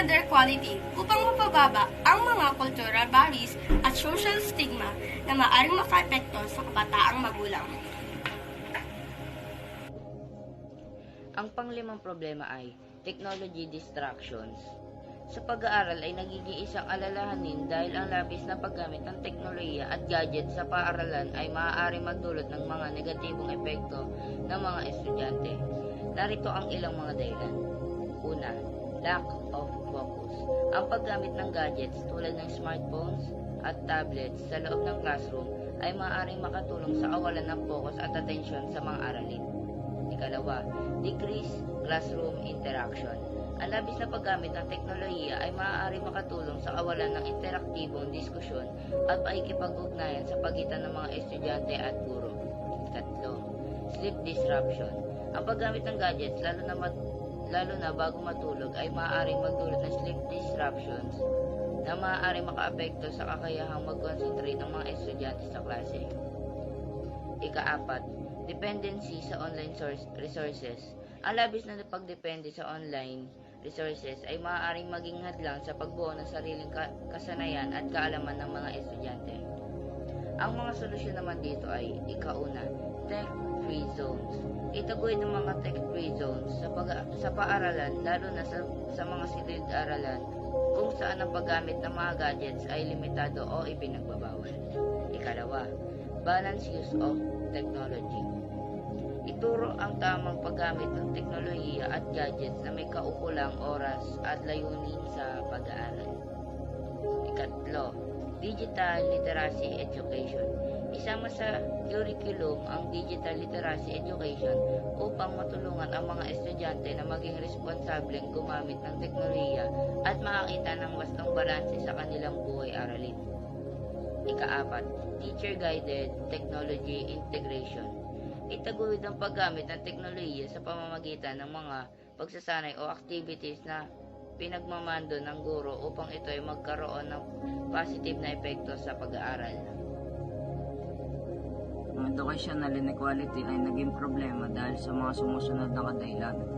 gender equality upang mapababa ang mga cultural barriers at social stigma na maaaring makaapekto sa kabataang magulang. Ang panglimang problema ay technology distractions. Sa pag-aaral ay nagiging isang alalahanin dahil ang labis na paggamit ng teknolohiya at gadget sa paaralan ay maaaring magdulot ng mga negatibong epekto ng mga estudyante. Narito ang ilang mga dahilan. Una, lack of focus. Ang paggamit ng gadgets tulad ng smartphones at tablets sa loob ng classroom ay maaaring makatulong sa kawalan ng focus at atensyon sa mga aralin. Ikalawa, decrease classroom interaction. Ang labis na paggamit ng teknolohiya ay maaaring makatulong sa kawalan ng interaktibong diskusyon at pakikipag-ugnayan sa pagitan ng mga estudyante at guro. Ikatlo, sleep disruption. Ang paggamit ng gadgets, lalo na bago matulog, ay maaaring magdulot ng sleep disruptions na maaaring makaapekto sa kakayahang mag-concentrate ng mga estudyante sa klase. Ikaapat, dependency sa online resources. Ang labis na pagdepende sa online resources ay maaaring maging hadlang sa pagbuo ng sariling kasanayan at kaalaman ng mga estudyante. Ang mga solusyon naman dito ay ikauna, tech-free zones. Itaguyod ng mga tech-free zones sa paaralan, lalo na sa mga silid-aralan kung saan ang paggamit ng mga gadgets ay limitado o ipinagbabawal. Ikalawa, balanced use of technology. Ituro ang tamang paggamit ng teknolohiya at gadgets na may kaukulang oras at layunin sa pag-aaral. Ikatlo, digital literacy education. Isama sa curriculum ang digital literacy education upang matulungan ang mga estudyante na maging responsableng gumamit ng teknolohiya at makakita ng wastong balanse sa kanilang buhay aralin. Ikaapat, teacher-guided technology integration. Itaguyod ang paggamit ng teknolohiya sa pamamagitan ng mga pagsasanay o activities na pinagmamando ng guro upang ito ay magkaroon ng positive na epekto sa pag-aaral. Ang educational inequality ay naging problema dahil sa mga sumusunod na kadahilanan.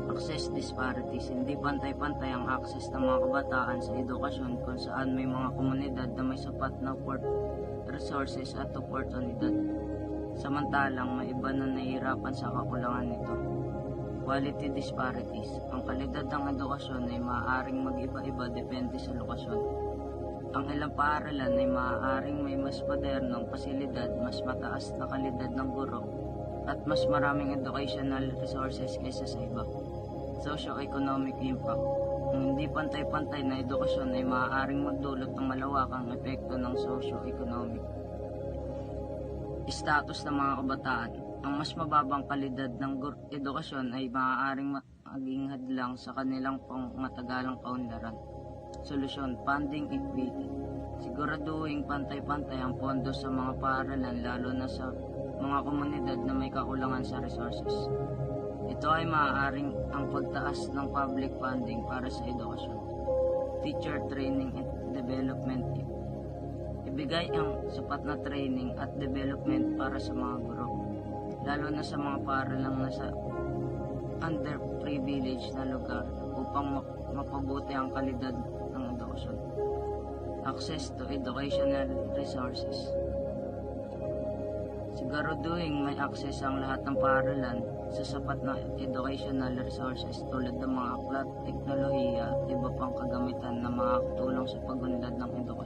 Access disparities. Hindi pantay-pantay ang access ng mga kabataan sa edukasyon kung saan may mga komunidad na may sapat na resources at oportunidad. Samantalang may iba na nahihirapan sa kakulangan nito. Quality disparities. Ang kalidad ng edukasyon ay maaaring mag-iba-iba depende sa lokasyon. Ang ilang paaralan ay maaaring may mas modernong pasilidad, mas mataas na kalidad ng guro, at mas maraming educational resources kaysa sa iba. Socio-economic impact. Ang hindi pantay-pantay na edukasyon ay maaaring magdulot ng malawakang epekto ng socio-economic status ng mga kabataan. Ang mas mababang kalidad ng edukasyon ay maaaring maging hadlang sa kanilang pangmatagalang kaunlaran. Solusyon, funding equity. Siguraduhin pantay-pantay ang pondo sa mga paaralan, lalo na sa mga komunidad na may kakulangan sa resources. Ito ay maaaring ang pagtaas ng public funding para sa edukasyon. Teacher training and development. Ibigay ang sapat na training at development para sa mga guro, lalo na sa mga paaralang nasa underprivileged na lugar upang mapabuti ang kalidad ng edukasyon. Access to educational resources. Siguraduhin may access ang lahat ng paaralan sa sapat na educational resources tulad ng mga aklat, teknolohiya at iba pang kagamitan na makakatulong sa pagunlad ng edukasyon.